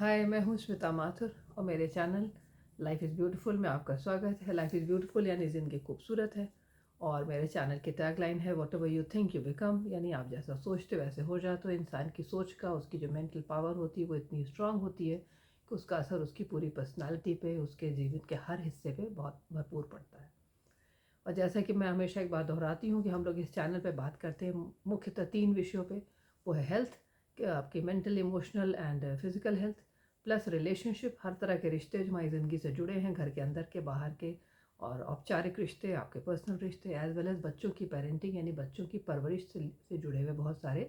हाय, मैं हूँ श्वेता माथुर और मेरे चैनल लाइफ इज़ ब्यूटीफुल में आपका स्वागत है। लाइफ इज़ ब्यूटीफुल यानी ज़िंदगी खूबसूरत है। और मेरे चैनल की टैगलाइन है what ever you think you become, यानी आप जैसा सोचते वैसे हो जाते हो। इंसान की सोच का, उसकी जो मेंटल पावर होती है वो इतनी स्ट्रांग होती है कि उसका असर उसकी पूरी पर्सनालिटी पे, उसके जीवन के हर हिस्से पे बहुत भरपूर पड़ता है। और जैसा कि मैं हमेशा एक बात दोहराती हूँ कि हम लोग इस चैनल पे बात करते हैं मुख्यतः 3 विषयों पे। वो है हेल्थ, कि आपकी mental, emotional and physical health, plus relationship, हर तरह के रिश्ते जो हमारी ज़िंदगी से जुड़े हैं, घर के अंदर के, बाहर के, और औपचारिक रिश्ते, आपके पर्सनल रिश्ते, एज़ वेल एज़ बच्चों की पेरेंटिंग यानी बच्चों की परवरिश से जुड़े हुए बहुत सारे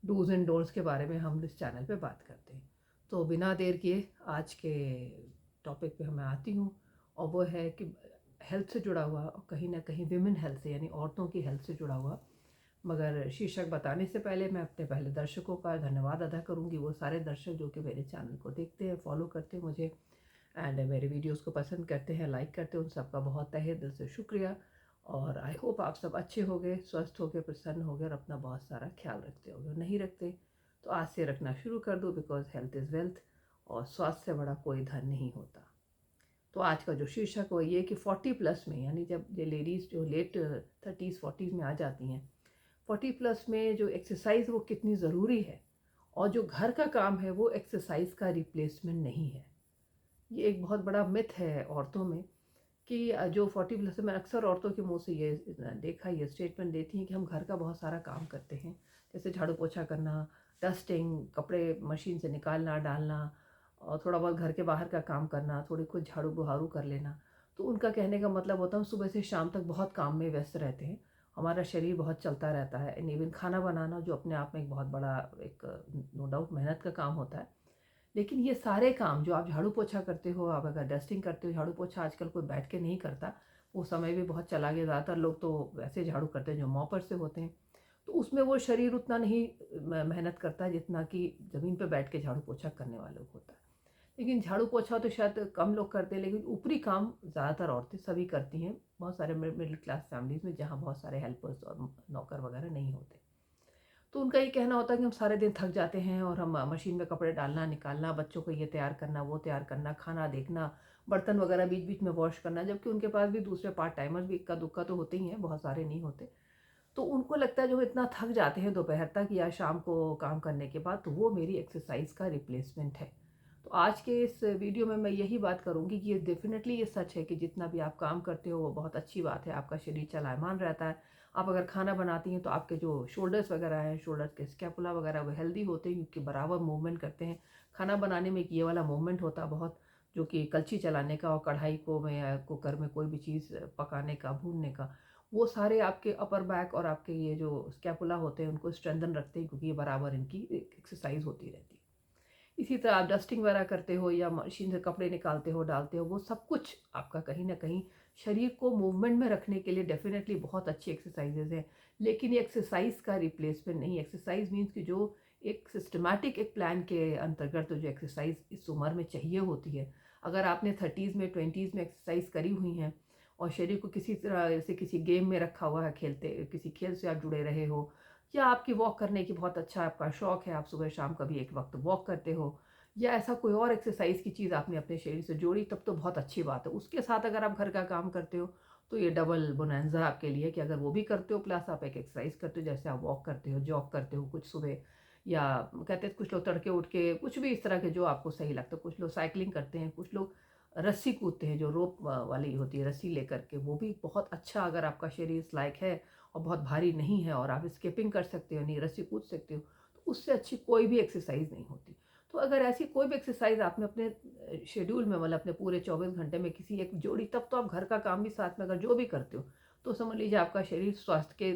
डूज़ एंड डोंट्स के बारे में हम इस चैनल पे बात करते हैं। तो बिना देर किए आज के टॉपिक पे मैं आती हूँ, और वो है कि हेल्थ से जुड़ा हुआ, और कहीं ना कहीं विमेन हेल्थ से यानी औरतों की हेल्थ से जुड़ा हुआ। मगर शीर्षक बताने से पहले मैं अपने पहले दर्शकों का धन्यवाद अदा करूँगी, वो सारे दर्शक जो कि मेरे चैनल को देखते हैं, फॉलो करते हैं मुझे, एंड मेरे वीडियोस को पसंद करते हैं, लाइक करते हैं। उन सबका बहुत तहे दिल से शुक्रिया। और आई होप आप सब अच्छे होंगे, स्वस्थ होंगे, प्रसन्न होंगे और अपना बहुत सारा ख्याल रखते होंगे। नहीं रखते तो आज से रखना शुरू कर दो, बिकॉज हेल्थ इज़ वेल्थ, और स्वास्थ्य से बड़ा कोई धन नहीं होता। तो आज का जो शीर्षक वो ये कि 40 प्लस में, यानी जब ये लेडीज़ जो लेट 30s 40s में आ जाती हैं, 40 प्लस में जो एक्सरसाइज वो कितनी ज़रूरी है, और जो घर का काम है वो एक्सरसाइज का रिप्लेसमेंट नहीं है। ये एक बहुत बड़ा मिथ है औरतों में कि जो 40 प्लस में, अक्सर औरतों के मुंह से ये देखा, ये स्टेटमेंट देती हैं कि हम घर का बहुत सारा काम करते हैं, जैसे झाड़ू पोछा करना, डस्टिंग, कपड़े मशीन से निकालना डालना, और थोड़ा बहुत घर के बाहर का काम करना, थोड़ी खुद झाड़ू बुहारू कर लेना। तो उनका कहने का मतलब होता है हम सुबह से शाम तक बहुत काम में व्यस्त रहते हैं, हमारा शरीर बहुत चलता रहता है। एंड इवन खाना बनाना जो अपने आप में एक बहुत बड़ा, एक नो डाउट मेहनत का काम होता है, लेकिन ये सारे काम जो आप झाड़ू पोछा करते हो, आप अगर डस्टिंग करते हो, झाड़ू पोछा आजकल कोई बैठ के नहीं करता, वो समय भी बहुत चला गया। ज़्यादातर लोग तो वैसे झाड़ू करते हैं जो मॉपर से होते हैं, तो उसमें वो शरीर उतना नहीं मेहनत करता जितना कि ज़मीन पे बैठ के झाड़ू पोछा करने वालों को होता है। लेकिन झाड़ू पोछा तो शायद कम लोग करते हैं, लेकिन ऊपरी काम ज़्यादातर औरतें सभी करती हैं, बहुत सारे मिडिल क्लास फैमिलीज़ में जहाँ बहुत सारे हेल्पर्स और नौकर वगैरह नहीं होते। तो उनका ये कहना होता है कि हम सारे दिन थक जाते हैं और हम मशीन में कपड़े डालना निकालना, बच्चों को ये तैयार करना, वो तैयार करना, खाना देखना, बर्तन वगैरह बीच बीच में वॉश करना, जबकि उनके पास भी दूसरे पार्ट टाइमर्स भी इक्का दुक्का तो होते ही हैं, बहुत सारे नहीं होते। तो उनको लगता है जो इतना थक जाते हैं दोपहर तक या शाम को काम करने के बाद, तो वो मेरी एक्सरसाइज का रिप्लेसमेंट है। तो आज के इस वीडियो में मैं यही बात करूंगी कि ये डेफिनेटली ये सच है कि जितना भी आप काम करते हो वो बहुत अच्छी बात है, आपका शरीर चलायमान रहता है। आप अगर खाना बनाती हैं तो आपके जो शोल्डर्स वगैरह हैं, शोल्डर्स के स्कैपुला वगैरह, वो हेल्दी होते हैं क्योंकि बराबर मूवमेंट करते हैं। खाना बनाने में एक ये वाला मूवमेंट होता है बहुत, जो कि कलछी चलाने का और कढ़ाई को में या कुकर में कोई भी चीज़ पकाने का, भूनने का, वो सारे आपके अपर बैक और आपके ये जो स्कैपुला होते हैं उनको स्ट्रेंथन रखते हैं, क्योंकि ये बराबर इनकी एक्सरसाइज होती रहती है। इसी तरह आप डस्टिंग वगैरह करते हो या मशीन से कपड़े निकालते हो, डालते हो, वो सब कुछ आपका कहीं ना कहीं शरीर को मूवमेंट में रखने के लिए डेफिनेटली बहुत अच्छी एक्सरसाइजेज हैं। लेकिन ये एक्सरसाइज का रिप्लेसमेंट नहीं। एक्सरसाइज मीन्स कि जो एक सिस्टमैटिक एक प्लान के अंतर्गत जो एक्सरसाइज इस उम्र में चाहिए होती है, अगर आपने 30s में 20s में एक्सरसाइज करी हुई हैं और शरीर को किसी तरह से किसी गेम में रखा हुआ है, खेलते किसी खेल से आप जुड़े रहे हो, या आपकी वॉक करने की बहुत अच्छा आपका शौक है, आप सुबह शाम कभी एक वक्त वॉक करते हो, या ऐसा कोई और एक्सरसाइज की चीज़ आपने अपने शरीर से जोड़ी, तब तो बहुत अच्छी बात है। उसके साथ अगर आप घर का काम करते हो तो ये डबल बोनंजा आपके लिए, कि अगर वो भी करते हो प्लस आप एक एक्सरसाइज करते हो, जैसे आप वॉक करते हो, जॉग करते हो कुछ सुबह, या कहते हैं कुछ लोग तड़के उठ के कुछ भी इस तरह के जो आपको सही लगता है, कुछ लोग साइकिलिंग करते हैं, कुछ लोग रस्सी कूदते हैं जो रोप वाली होती है, रस्सी लेकर के, वो भी बहुत अच्छा, अगर आपका शरीर इस लायक है और बहुत भारी नहीं है और आप स्किपिंग कर सकते हो, नहीं रस्सी कूद सकते हो, तो उससे अच्छी कोई भी एक्सरसाइज नहीं होती। तो अगर ऐसी कोई भी एक्सरसाइज आपने अपने शेड्यूल में, मतलब अपने पूरे 24 घंटे में किसी एक जोड़ी, तब तो आप घर का काम भी साथ में अगर जो भी करते हो, तो समझ लीजिए आपका शरीर स्वास्थ्य के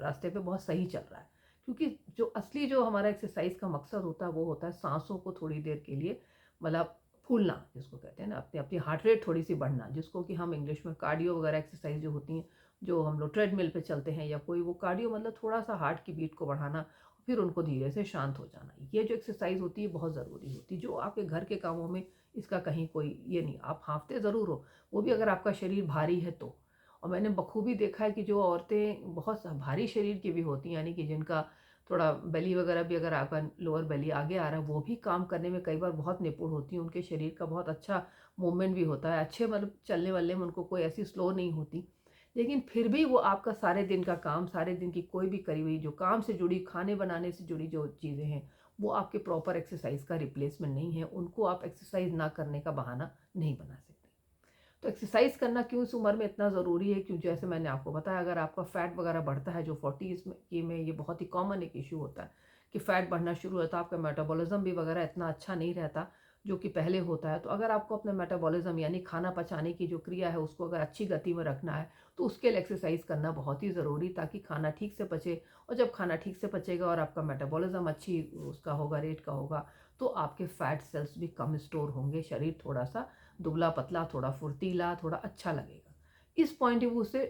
रास्ते पे बहुत सही चल रहा है। क्योंकि जो असली जो हमारा एक्सरसाइज का मकसद होता है वो होता है सांसों को थोड़ी देर के लिए, मतलब फूलना जिसको कहते हैं ना, अपनी अपनी हार्ट रेट थोड़ी सी बढ़ना, जिसको कि हम इंग्लिश में कार्डियो वगैरह एक्सरसाइज जो होती हैं, जो हम लोग ट्रेडमिल पे चलते हैं या कोई, वो कार्डियो मतलब थोड़ा सा हार्ट की बीट को बढ़ाना, फिर उनको धीरे से शांत हो जाना। ये जो एक्सरसाइज होती है बहुत ज़रूरी होती है, जो आपके घर के कामों में इसका कहीं कोई ये नहीं, आप हाँफते ज़रूर हो, वो भी अगर आपका शरीर भारी है तो। और मैंने बखूबी देखा है कि जो औरतें बहुत भारी शरीर की भी होती हैं, यानी कि जिनका थोड़ा बेली वगैरह भी, अगर आपका लोअर बेली आगे आ रहा है, वो भी काम करने में कई बार बहुत निपुण होती हैं, उनके शरीर का बहुत अच्छा मूवमेंट भी होता है, अच्छे मतलब चलने वालने में उनको कोई ऐसी स्लो नहीं होती। लेकिन फिर भी वो आपका सारे दिन का काम, सारे दिन की कोई भी करी हुई जो काम से जुड़ी, खाने बनाने से जुड़ी जो चीज़ें हैं, वो आपके प्रॉपर एक्सरसाइज का रिप्लेसमेंट नहीं है, उनको आप एक्सरसाइज ना करने का बहाना नहीं बना सकते। तो एक्सरसाइज करना क्यों इस उम्र में इतना ज़रूरी है, क्यों जैसे मैंने आपको बताया, अगर आपका फैट वगैरह बढ़ता है, जो 40s में ये बहुत ही कॉमन एक इशू होता है कि फैट बढ़ना शुरू होता है, आपका मेटाबॉलिज्म भी वगैरह इतना अच्छा नहीं रहता जो कि पहले होता है। तो अगर आपको अपने मेटाबॉलिज्म यानी खाना पचाने की जो क्रिया है उसको अगर अच्छी गति में रखना है, तो उसके लिए एक्सरसाइज करना बहुत ही ज़रूरी, ताकि खाना ठीक से पचे। और जब खाना ठीक से पचेगा और आपका मेटाबॉलिज्म अच्छी उसका होगा, रेट का होगा, तो आपके फैट सेल्स भी कम स्टोर होंगे, शरीर थोड़ा सा दुबला पतला, थोड़ा फुर्तीला, थोड़ा अच्छा लगेगा। इस पॉइंट ऑफ व्यू से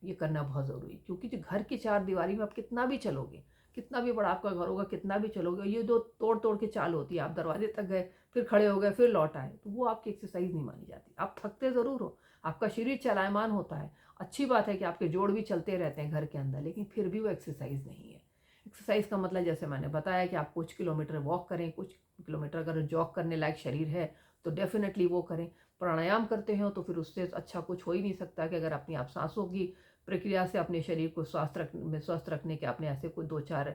ये करना बहुत ज़रूरी है, क्योंकि जो घर की चार दीवारी में आप कितना भी चलोगे, कितना भी बड़ा आपका घर होगा, कितना भी चलोगे, ये जो तोड़ तोड़ के चाल होती है, आप दरवाजे तक गए, फिर खड़े हो गए, फिर लौट आए, तो वो आपकी एक्सरसाइज नहीं मानी जाती। आप थकते ज़रूर हो, आपका शरीर चलायमान होता है, अच्छी बात है कि आपके जोड़ भी चलते रहते हैं घर के अंदर, लेकिन फिर भी वो एक्सरसाइज नहीं है। एक्सरसाइज का मतलब जैसे मैंने बताया कि आप कुछ किलोमीटर वॉक करें, कुछ किलोमीटर अगर जॉग करने लायक शरीर है तो डेफिनेटली वो करें। प्राणायाम करते हो तो फिर उससे अच्छा कुछ हो ही नहीं सकता कि अगर अपनी आप सांसों की प्रक्रिया से अपने शरीर को स्वस्थ रखने के आपने ऐसे कोई 2-4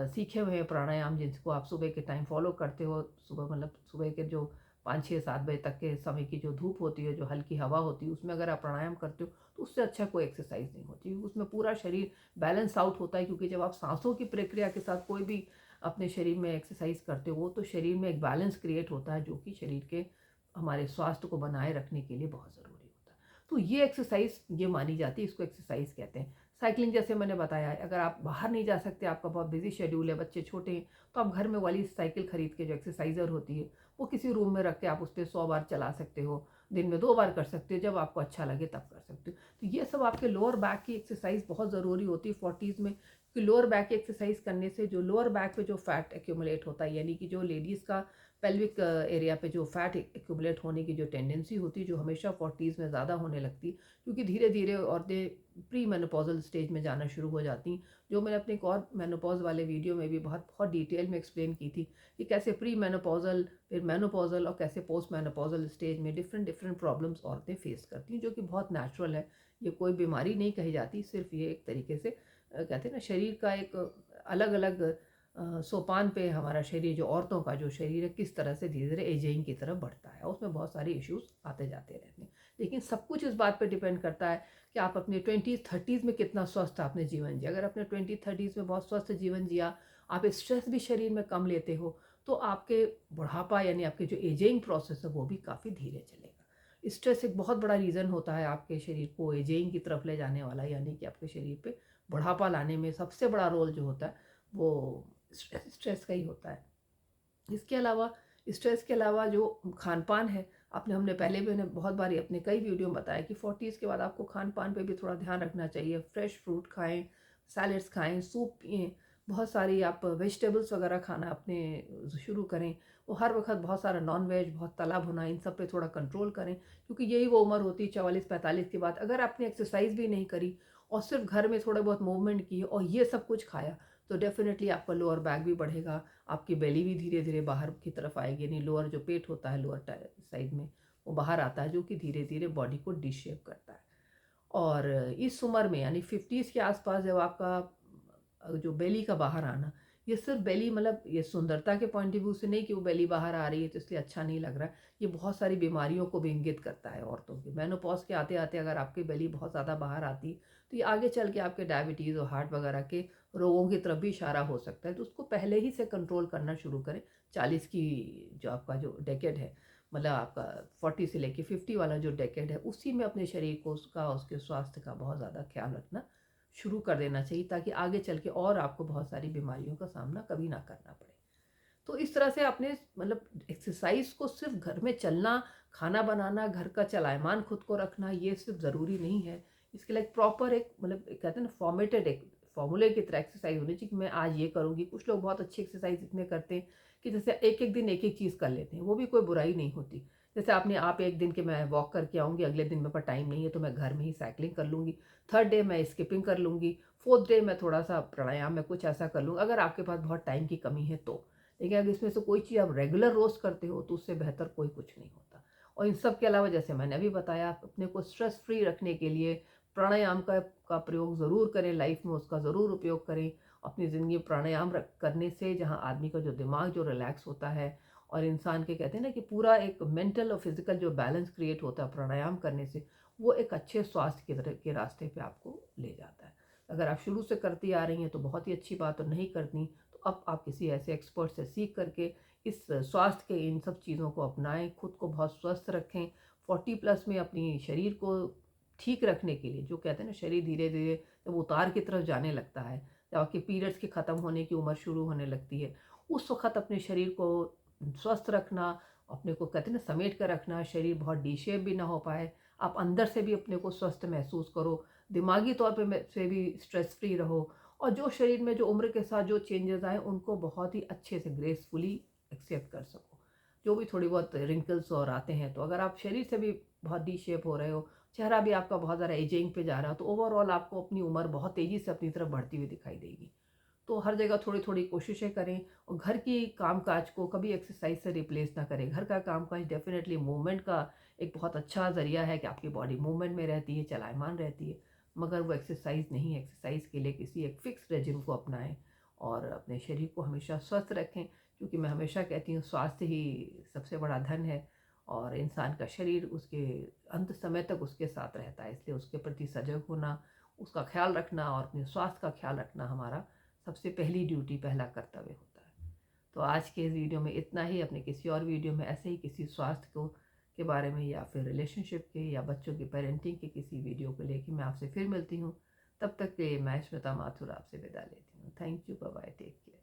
सीखे हुए हैं प्राणायाम, जिसको आप सुबह के टाइम फॉलो करते हो। सुबह मतलब सुबह के जो 5-6-7 बजे तक के समय की जो धूप होती है, जो हल्की हवा होती है, उसमें अगर आप प्राणायाम करते हो तो उससे अच्छा कोई एक्सरसाइज नहीं होती। उसमें पूरा शरीर बैलेंस आउट होता है, क्योंकि जब आप सांसों की प्रक्रिया के साथ कोई भी अपने शरीर में एक्सरसाइज करते हो तो शरीर में एक बैलेंस क्रिएट होता है, जो कि शरीर के हमारे स्वास्थ्य को बनाए रखने के लिए बहुत ज़रूरी होता है। तो ये एक्सरसाइज ये मानी जाती है, इसको एक्सरसाइज कहते हैं। साइकिलिंग जैसे मैंने बताया, अगर आप बाहर नहीं जा सकते, आपका बहुत बिजी शेड्यूल है, बच्चे छोटे हैं, तो आप घर में वाली साइकिल खरीद के, जो एक्सरसाइजर होती है, वो किसी रूम में रख के आप उस पर 100 बार चला सकते हो। दिन में 2 बार कर सकते हो, जब आपको अच्छा लगे तब कर सकते हो। तो ये सब आपके लोअर बैक की एक्सरसाइज बहुत ज़रूरी होती है 40s में, कि लोअर बैक की एक्सरसाइज करने से जो लोअर बैक पे जो फैट एक्यूमुलेट होता है, यानी कि जो लेडीज़ का पेल्विक एरिया पे जो फैट एक्यूमुलेट होने की जो टेंडेंसी होती है, जो हमेशा 40s में ज़्यादा होने लगती, क्योंकि धीरे धीरे औरतें प्री मेनोपॉजल स्टेज में जाना शुरू हो जाती, जो मैंने अपने एक और मेनोपॉज वाले वीडियो में भी बहुत बहुत डिटेल में एक्सप्लेन की थी कि कैसे प्री मेनोपॉजल, फिर मेनोपॉजल और कैसे पोस्ट मेनोपॉजल स्टेज में डिफरेंट डिफरेंट प्रॉब्लम्स औरतें फेस करती हैं, जो कि बहुत नेचुरल है। ये कोई बीमारी नहीं कही जाती, सिर्फ ये एक तरीके से कहते हैं ना, शरीर का एक अलग अलग सोपान पे हमारा शरीर, जो औरतों का जो शरीर है, किस तरह से धीरे धीरे एजिंग की तरफ बढ़ता है, उसमें बहुत सारे इश्यूज आते जाते रहते हैं। लेकिन सब कुछ इस बात पे डिपेंड करता है कि आप अपने 20s 30s में कितना स्वस्थ आपने जीवन जिया। अगर अपने 20s 30s में बहुत स्वस्थ जीवन जिया, आप स्ट्रेस भी शरीर में कम लेते हो, तो आपके बुढ़ापा यानी आपके जो एजिंग प्रोसेस है वो भी काफ़ी धीरे चलेगा। स्ट्रेस एक बहुत बड़ा रीज़न होता है आपके शरीर को एजिंग की तरफ ले जाने वाला, यानी कि आपके शरीर पे बुढ़ापा लाने में सबसे बड़ा रोल जो होता है वो स्ट्रेस का ही होता है। इसके अलावा, स्ट्रेस के अलावा जो खान पान है, आपने हमने पहले भी उन्हें बहुत बारी अपने कई वीडियो में बताया कि 40s के बाद आपको खान पान पे भी थोड़ा ध्यान रखना चाहिए। फ्रेश फ्रूट खाएं, सैलड्स खाएं, सूप पिएं, बहुत सारी आप वेजिटेबल्स वगैरह खाना अपने शुरू करें। वो हर वक्त बहुत सारा नॉन वेज, बहुत तला भुना, इन सब पे थोड़ा कंट्रोल करें, क्योंकि यही वो उम्र होती है 44-45 के बाद। अगर आपने एक्सरसाइज भी नहीं करी और सिर्फ घर में थोड़ा बहुत मूवमेंट किए और ये सब कुछ खाया, तो डेफिनेटली आपका लोअर बैक भी बढ़ेगा, आपकी बेली भी धीरे धीरे बाहर की तरफ आएगी, यानी लोअर जो पेट होता है लोअर साइड में वो बाहर आता है, जो कि धीरे धीरे बॉडी को डिशेप करता है। और इस उम्र में यानी 50s के आसपास जब आपका जो बेली का बाहर आना, ये सिर्फ बेली मतलब ये सुंदरता के पॉइंट ऑफ व्यू से नहीं कि वो बेली बाहर आ रही है तो इसलिए अच्छा नहीं लग रहा है, ये बहुत सारी बीमारियों को भी इंगित करता है औरतों की। मेनोपॉज के आते आते अगर आपकी बेली बहुत ज़्यादा बाहर आती तो ये आगे चल के आपके डायबिटीज़ और हार्ट वगैरह के रोगों की तरफ भी इशारा हो सकता है। तो उसको पहले ही से कंट्रोल करना शुरू करें। 40 की जो आपका जो डेकेड है, मतलब आपका 40 से लेके 50 वाला जो डेकेड है, उसी में अपने शरीर को उसका उसके स्वास्थ्य का बहुत ज़्यादा ख्याल रखना शुरू कर देना चाहिए, ताकि आगे चल के और आपको बहुत सारी बीमारियों का सामना कभी ना करना पड़े। तो इस तरह से आपने मतलब एक्सरसाइज को सिर्फ घर में चलना, खाना बनाना, घर का चलायमान खुद को रखना, ये सिर्फ ज़रूरी नहीं है। इसके लिए एक प्रॉपर एक मतलब कहते हैं ना फॉर्मेटेड एक फॉर्मूले की तरह एक्सरसाइज होनी चाहिए कि मैं आज ये करूँगी। कुछ लोग बहुत अच्छी एक्सरसाइज इसमें करते हैं कि जैसे एक एक दिन एक एक चीज़ कर लेते हैं, वो भी कोई बुराई नहीं होती। जैसे आपने आप एक दिन के मैं वॉक करके आऊँगी, अगले दिन मेरे पास टाइम नहीं है तो मैं घर में ही साइकिलिंग कर लूँगी, थर्ड डे मैं स्किपिंग कर लूँगी, फोर्थ डे मैं थोड़ा-सा प्राणायाम में कुछ ऐसा कर लूँगी, अगर आपके पास बहुत टाइम की कमी है तो। लेकिन अगर इसमें से कोई चीज़ आप रेगुलर रोज़ करते हो तो उससे बेहतर कोई कुछ नहीं होता। और इन सब के अलावा जैसे मैंने अभी बताया, अपने को स्ट्रेस फ्री रखने के लिए प्राणायाम का प्रयोग ज़रूर करें, लाइफ में उसका ज़रूर उपयोग करें। अपनी ज़िंदगी में प्राणायाम करने से जहाँ आदमी का जो दिमाग जो रिलैक्स होता है और इंसान के कहते हैं ना कि पूरा एक मेंटल और फिजिकल जो बैलेंस क्रिएट होता है प्राणायाम करने से, वो एक अच्छे स्वास्थ्य की तरह के रास्ते पे आपको ले जाता है। अगर आप शुरू से करती आ रही हैं तो बहुत ही अच्छी बात, और नहीं करती तो अब आप किसी ऐसे एक्सपर्ट से सीख करके इस स्वास्थ्य के इन सब चीज़ों को अपनाएं, खुद को बहुत स्वस्थ रखें। 40+ में अपनी शरीर को ठीक रखने के लिए, जो कहते हैं ना शरीर धीरे धीरे जब उतार की तरफ जाने लगता है, जब आपके पीरियड्स के ख़त्म होने की उम्र शुरू होने लगती है, उस वक़्त अपने शरीर को स्वस्थ रखना, अपने को कहते हैं ना समेट कर रखना, शरीर बहुत डी शेप भी ना हो पाए, आप अंदर से भी अपने को स्वस्थ महसूस करो, दिमागी तौर पे से भी स्ट्रेस फ्री रहो, और जो शरीर में जो उम्र के साथ जो चेंजेस आए उनको बहुत ही अच्छे से ग्रेसफुली एक्सेप्ट कर सको। जो भी थोड़ी बहुत रिंकल्स और आते हैं, तो अगर आप शरीर से भी बहुत डी शेप हो रहे हो, चेहरा भी आपका बहुत ज़्यादा एजिंग पे जा रहा है, तो ओवरऑल आपको अपनी उम्र बहुत तेज़ी से अपनी तरफ बढ़ती हुई दिखाई देगी। तो हर जगह थोड़ी-थोड़ी कोशिशें करें, और घर की काम-काज को कभी एक्सरसाइज से रिप्लेस ना करें। घर का काम-काज डेफ़िनेटली मूवमेंट का एक बहुत अच्छा ज़रिया है कि आपकी बॉडी मूवमेंट में रहती है, चलायमान रहती है, मगर वो एक्सरसाइज नहीं है। एक्सरसाइज के लिए किसी एक फ़िक्स रेजिम को अपनाएँ और अपने शरीर को हमेशा स्वस्थ रखें, क्योंकि मैं हमेशा कहती हूँ स्वास्थ्य ही सबसे बड़ा धन है, और इंसान का शरीर उसके अंत समय तक उसके साथ रहता है। इसलिए उसके प्रति सजग होना, उसका ख़्याल रखना और अपने स्वास्थ्य का ख़्याल रखना हमारा सबसे पहली ड्यूटी, पहला कर्तव्य होता है। तो आज के इस वीडियो में इतना ही। अपने किसी और वीडियो में ऐसे ही किसी स्वास्थ्य को के बारे में, या फिर रिलेशनशिप के, या बच्चों की पेरेंटिंग के किसी वीडियो को लेके मैं आपसे फिर मिलती हूँ। तब तक के लिए मैं श्वेता माथुर आपसे विदा लेती हूँ। Thank you, bye bye, take care.